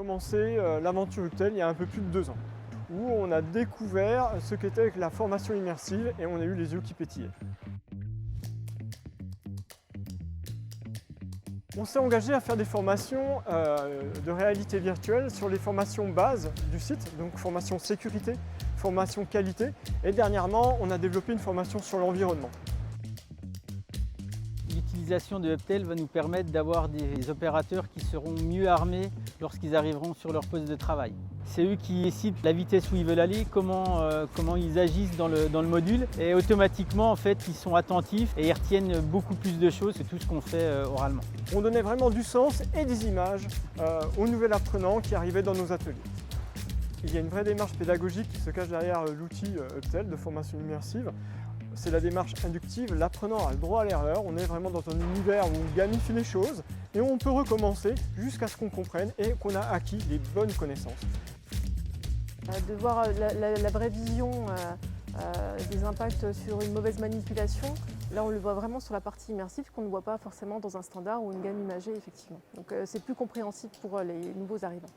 commencé l'aventure Uptel il y a un peu plus de 2 ans, où on a découvert ce qu'était la formation immersive et on a eu les yeux qui pétillaient. On s'est engagé à faire des formations de réalité virtuelle sur les formations bases du site, donc formation sécurité, formation qualité, et dernièrement on a développé une formation sur l'environnement. L'utilisation de Uptel va nous permettre d'avoir des opérateurs qui seront mieux armés lorsqu'ils arriveront sur leur poste de travail. C'est eux qui décident la vitesse où ils veulent aller, comment ils agissent dans le module, et automatiquement en fait ils sont attentifs et ils retiennent beaucoup plus de choses que tout ce qu'on fait oralement. On donnait vraiment du sens et des images aux nouvel apprenants qui arrivaient dans nos ateliers. Il y a une vraie démarche pédagogique qui se cache derrière l'outil Uptel de formation immersive. C'est la démarche inductive, l'apprenant a le droit à l'erreur, on est vraiment dans un univers où on gamifie les choses et on peut recommencer jusqu'à ce qu'on comprenne et qu'on a acquis les bonnes connaissances. De voir la vraie vision des impacts sur une mauvaise manipulation, là on le voit vraiment sur la partie immersive qu'on ne voit pas forcément dans un standard ou une gamme imagée effectivement. Donc c'est plus compréhensible pour les nouveaux arrivants.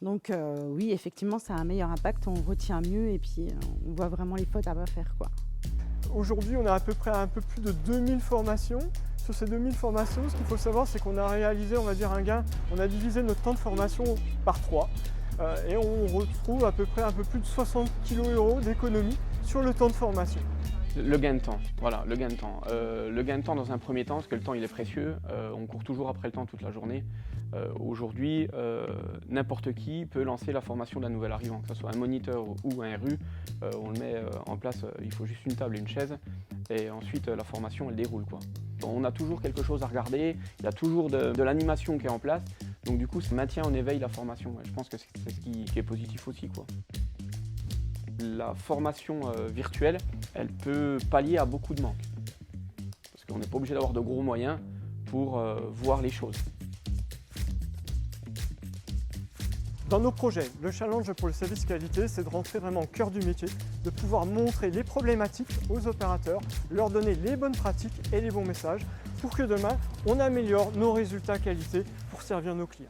Donc oui, effectivement, ça a un meilleur impact, on retient mieux et puis on voit vraiment les fautes à pas faire, quoi. Aujourd'hui, on a à peu près un peu plus de 2000 formations. Sur ces 2000 formations, ce qu'il faut savoir, c'est qu'on a réalisé, on va dire, un gain. On a divisé notre temps de formation par 3 et on retrouve à peu près un peu plus de 60 kg d'économie sur le temps de formation. Le gain de temps, voilà, le gain de temps. Le gain de temps dans un premier temps, parce que le temps il est précieux, on court toujours après le temps toute la journée. Aujourd'hui, n'importe qui peut lancer la formation d'un nouvel arrivant, que ce soit un moniteur ou un RU, on le met en place, il faut juste une table et une chaise, et ensuite la formation elle déroule, quoi. On a toujours quelque chose à regarder, il y a toujours de l'animation qui est en place, donc du coup ça maintient en éveil la formation, et je pense que c'est ce qui est positif aussi, quoi. La formation virtuelle, elle peut pallier à beaucoup de manques. Parce qu'on n'est pas obligé d'avoir de gros moyens pour voir les choses. Dans nos projets, le challenge pour le service qualité, c'est de rentrer vraiment au cœur du métier, de pouvoir montrer les problématiques aux opérateurs, leur donner les bonnes pratiques et les bons messages pour que demain, on améliore nos résultats qualité pour servir nos clients.